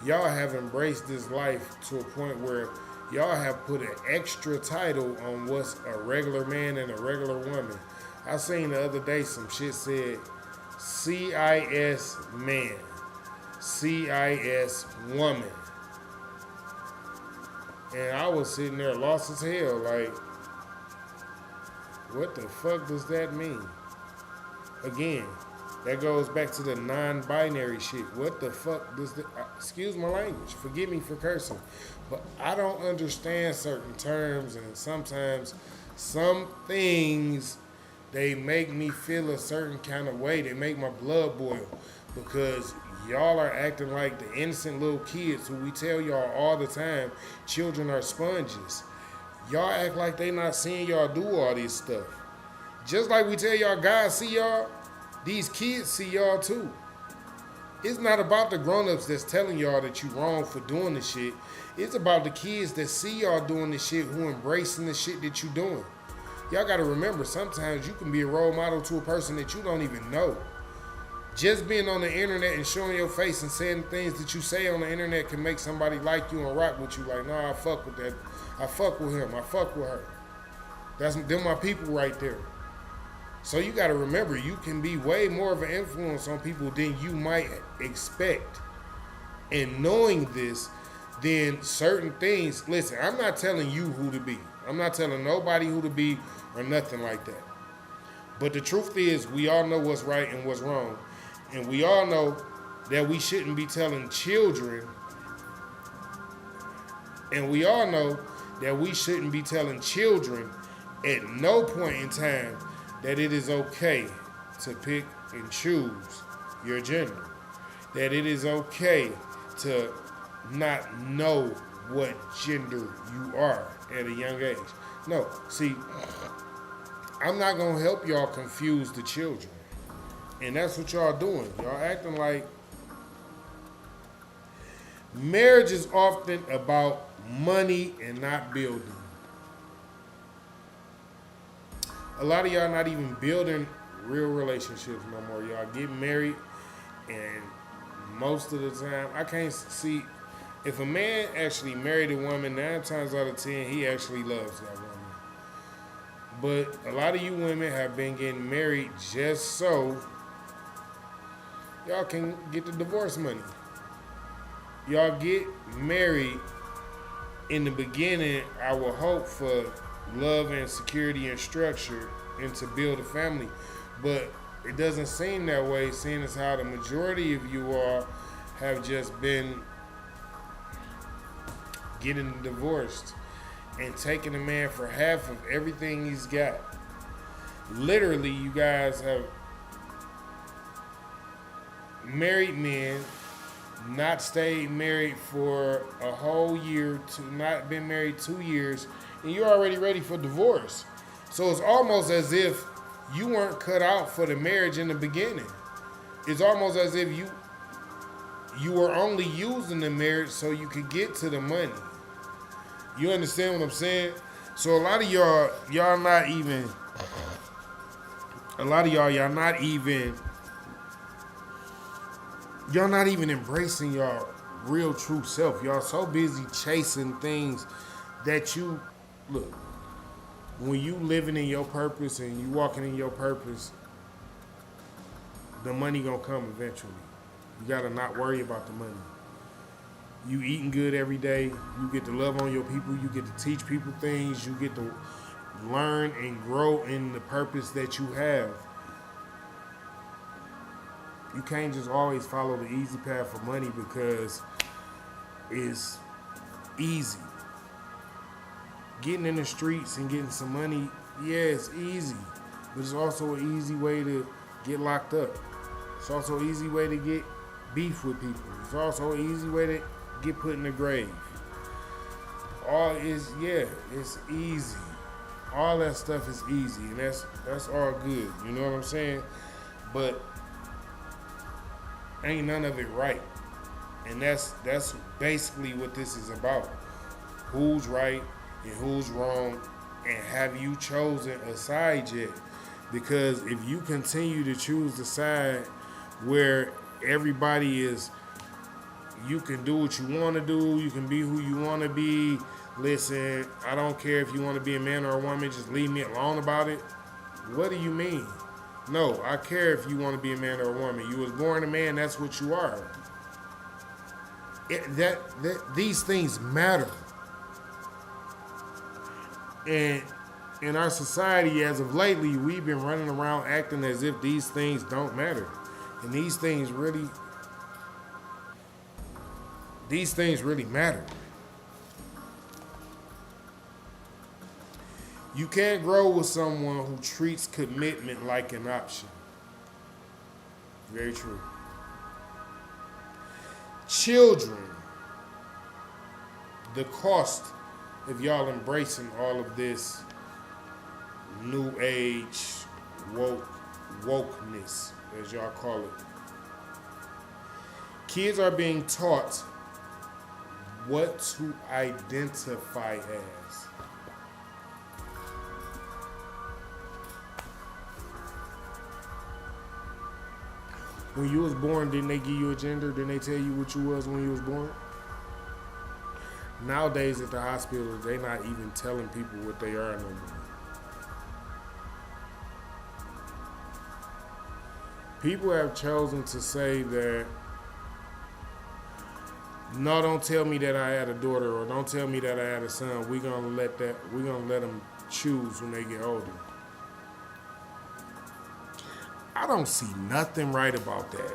Speaker 1: Y'all have embraced this life to a point where y'all have put an extra title on what's a regular man and a regular woman. I seen the other day some shit said CIS man, CIS woman. And I was sitting there lost as hell, like, what the fuck does that mean? Again, that goes back to the non-binary shit. What the fuck does that, excuse my language, forgive me for cursing, but I don't understand certain terms, and sometimes some things, they make me feel a certain kind of way. They make my blood boil because y'all are acting like the innocent little kids who we tell y'all all the time, children are sponges. Y'all act like they not seeing y'all do all this stuff. Just like we tell y'all God see y'all, these kids see y'all too. It's not about the grown-ups that's telling y'all that you wrong for doing the shit. It's about the kids that see y'all doing the shit, who embracing the shit that you doing. Y'all gotta remember, sometimes you can be a role model to a person that you don't even know. Just being on the internet and showing your face and saying things that you say on the internet can make somebody like you and rock with you. Like, nah, I fuck with that. I fuck with him. I fuck with her. Them my people right there. So you got to remember, you can be way more of an influence on people than you might expect. And knowing this, then certain things, listen, I'm not telling you who to be. I'm not telling nobody who to be or nothing like that. But the truth is, we all know what's right and what's wrong. And we all know that we shouldn't be telling children. And we all know that we shouldn't be telling children at no point in time that it is okay to pick and choose your gender. That it is okay to not know what gender you are at a young age. No, see, I'm not gonna help y'all confuse the children. And that's what y'all doing. Y'all acting like marriage is often about money and not building. A lot of y'all not even building real relationships no more. Y'all get married, and most of the time, I can't see if a man actually married a woman. 9 times out of 10, he actually loves that woman. But a lot of you women have been getting married just so y'all can get the divorce money. Y'all get married in the beginning, I will hope for love and security and structure and to build a family. But it doesn't seem that way, seeing as how the majority of you all have just been getting divorced and taking a man for half of everything he's got. Literally, you guys have married men not stayed married for a whole year, not been married 2 years, and you're already ready for divorce. So it's almost as if you weren't cut out for the marriage in the beginning. It's almost as if you were only using the marriage so you could get to the money. You understand what I'm saying? So a lot of y'all not even, y'all not even embracing y'all real true self. Y'all so busy chasing things that you, look, when you living in your purpose and you walking in your purpose, the money gonna come eventually. You gotta not worry about the money. You eating good every day. You get to love on your people. You get to teach people things. You get to learn and grow in the purpose that you have. You can't just always follow the easy path for money because it's easy. Getting in the streets and getting some money, yeah, it's easy. But it's also an easy way to get locked up. It's also an easy way to get beef with people. It's also an easy way to get put in the grave. It's easy. All that stuff is easy, and that's all good. You know what I'm saying? But ain't none of it right. And that's basically what this is about. Who's right and who's wrong, and have you chosen a side yet? Because if you continue to choose the side where everybody is, you can do what you want to do, you can be who you want to be, listen, I don't care if you want to be a man or a woman, just leave me alone about it. What do you mean? No, I care if you want to be a man or a woman. You was born a man, that's what you are. These things matter. And in our society, as of lately, we've been running around acting as if these things don't matter. And these things really matter. You can't grow with someone who treats commitment like an option. Very true. Children, the cost of y'all embracing all of this new age wokeness, as y'all call it. Kids are being taught what to identify as. When you was born, didn't they give you a gender? Didn't they tell you what you was when you was born? Nowadays at the hospital, they not even telling people what they are no more. People have chosen to say that, no, don't tell me that I had a daughter, or don't tell me that I had a son. We're gonna let them choose when they get older. I don't see nothing right about that.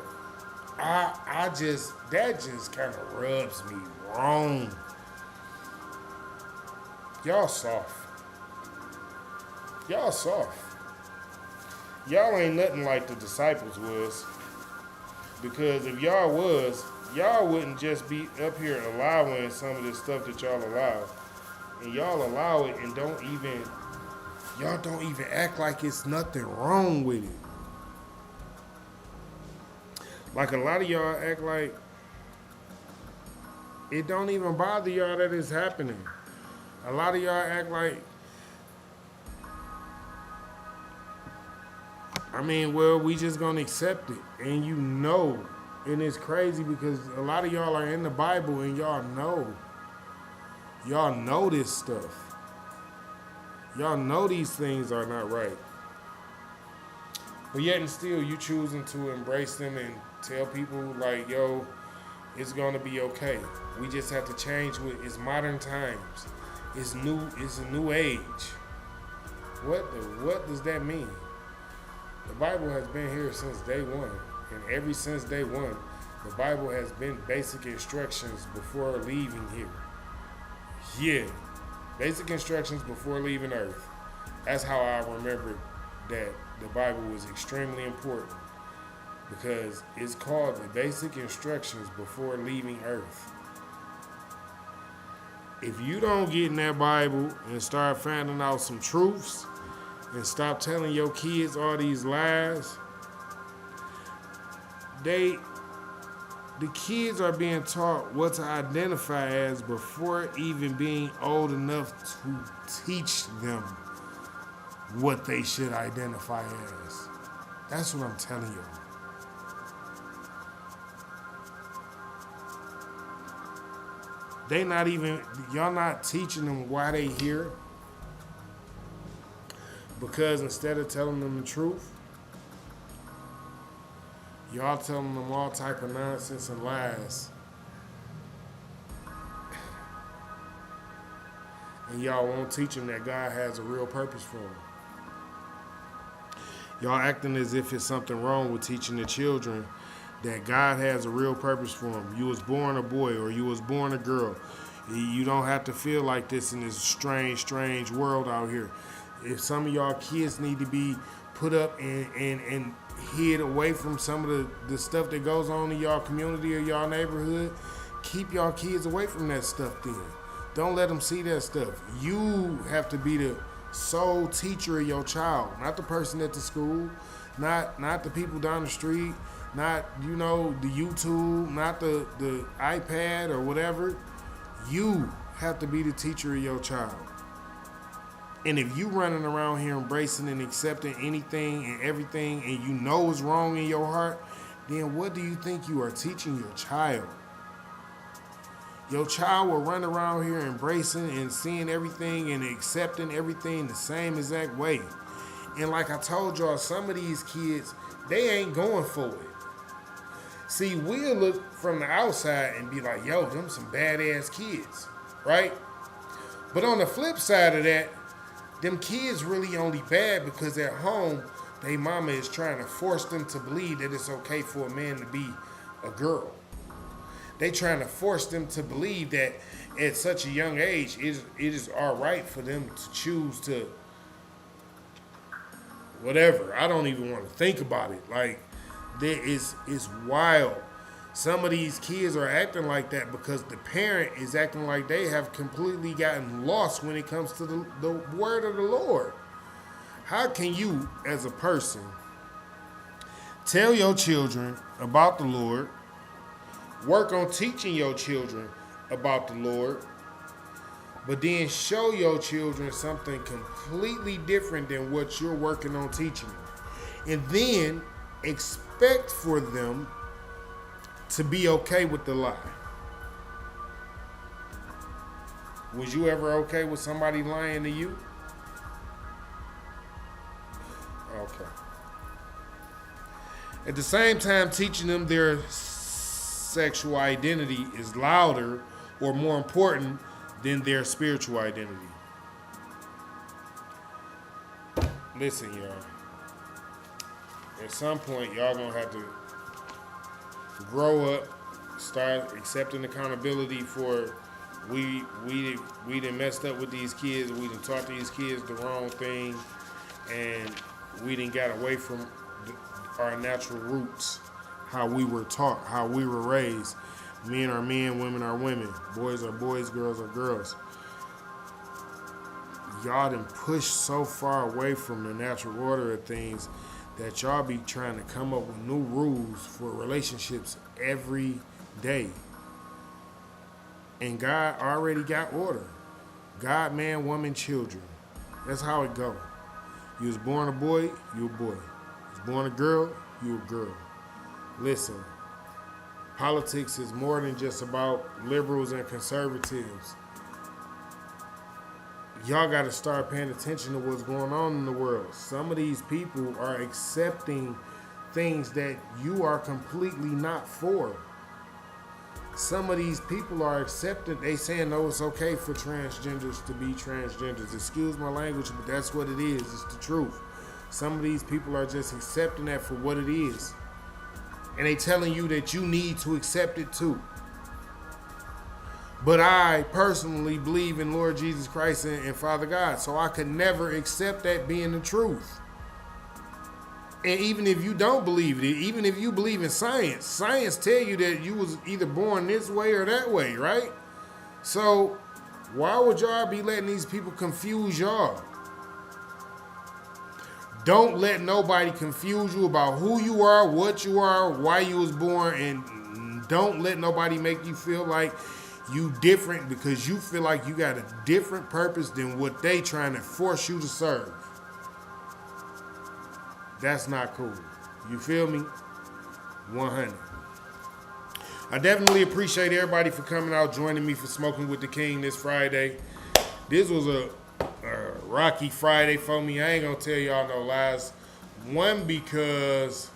Speaker 1: That just kind of rubs me wrong. Y'all soft. Y'all ain't nothing like the disciples was. Because if y'all was, y'all wouldn't just be up here allowing some of this stuff that y'all allow. And y'all allow it and y'all don't even act like it's nothing wrong with it. Like a lot of y'all act like it don't even bother y'all that it's happening. A lot of y'all act like I mean, well, we just gonna accept it, and you know, and it's crazy because a lot of y'all are in the Bible, and y'all know this stuff. Y'all know these things are not right, but yet and still, you choosing to embrace them and tell people like, yo, it's gonna be okay. We just have to change with it's modern times. It's new. It's a new age. What does that mean? The Bible has been here since day one, and ever since day one, the Bible has been basic instructions before leaving here. Yeah, basic instructions before leaving Earth. That's how I remember that the Bible was extremely important because it's called the basic instructions before leaving Earth. If you don't get in that Bible and start finding out some truths and stop telling your kids all these lies, the kids are being taught what to identify as before even being old enough to teach them what they should identify as. That's what I'm telling you. Y'all not teaching them why they here. Because instead of telling them the truth, y'all telling them all type of nonsense and lies. And y'all won't teach them that God has a real purpose for them. Y'all acting as if it's something wrong with teaching the children that God has a real purpose for them. You was born a boy or you was born a girl. You don't have to feel like this in this strange, strange world out here. If some of y'all kids need to be put up and hid away from some of the stuff that goes on in y'all community or y'all neighborhood, keep y'all kids away from that stuff then. Don't let them see that stuff. You have to be the sole teacher of your child, not the person at the school, not the people down the street, not, the YouTube, not the iPad or whatever. You have to be the teacher of your child. And if you running around here embracing and accepting anything and everything and you know is wrong in your heart, then what do you think you are teaching your child? Your child will run around here embracing and seeing everything and accepting everything the same exact way. And like I told y'all, some of these kids, they ain't going for it. See, we'll look from the outside and be like, yo, them some badass kids, right? But on the flip side of that, them kids really only bad because at home, they mama is trying to force them to believe that it's okay for a man to be a girl. They trying to force them to believe that at such a young age, it is all right for them to choose to whatever. I don't even want to think about it. Like, it's wild. Some of these kids are acting like that because the parent is acting like they have completely gotten lost when it comes to the word of the Lord. How can you, as a person, tell your children about the Lord, work on teaching your children about the Lord, but then show your children something completely different than what you're working on teaching them, and then expect for them to be okay with the lie? Was you ever okay with somebody lying to you? Okay. At the same time, teaching them their sexual identity is louder or more important than their spiritual identity. Listen, y'all. At some point, y'all gonna have to grow up, start accepting accountability for we done messed up with these kids, we done taught these kids the wrong thing, and we done got away from our natural roots, how we were taught, how we were raised. Men are men, women are women, boys are boys, girls are girls. Y'all done pushed so far away from the natural order of things that y'all be trying to come up with new rules for relationships every day. And God already got order. God, man, woman, children. That's how it go. You was born a boy, you a boy. You was Born a girl, you a girl. Listen, politics is more than just about liberals and conservatives. Y'all got to start paying attention to what's going on in the world. Some of these people are accepting things that you are completely not for. Some of these people are accepting, they saying, no, it's okay for transgenders to be transgenders. Excuse my language, but that's what it is. It's the truth. Some of these people are just accepting that for what it is. And they telling you that you need to accept it too. But I personally believe in Lord Jesus Christ and Father God, so I could never accept that being the truth. And even if you don't believe it, even if you believe in science, science tell you that you was either born this way or that way, right? So why would y'all be letting these people confuse y'all? Don't let nobody confuse you about who you are, what you are, why you was born, and don't let nobody make you feel like you different because you feel like you got a different purpose than what they trying to force you to serve. That's not cool. You feel me? 100. I definitely appreciate everybody for coming out, joining me for Smoking with the King this Friday. This was a rocky Friday for me. I ain't gonna tell y'all no lies. One, because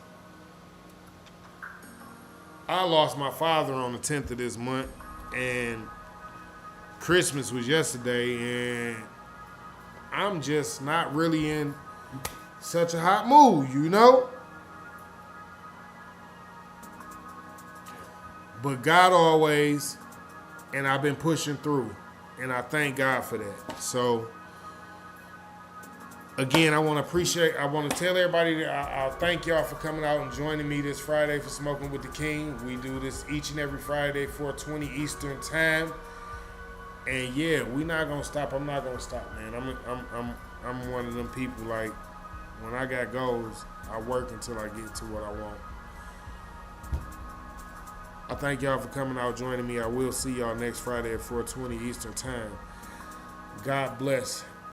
Speaker 1: I lost my father on the 10th of this month, and Christmas was yesterday, and I'm just not really in such a hot mood, you know? But God always, and I've been pushing through, and I thank God for that. So, again, I want to tell everybody that I thank y'all for coming out and joining me this Friday for Smoking with the King. We do this each and every Friday, 4:20 Eastern time. And yeah, we not gonna stop. I'm not gonna stop, man. I'm one of them people, like, when I got goals, I work until I get to what I want. I thank y'all for coming out, joining me. I will see y'all next Friday at 4:20 Eastern time. God bless.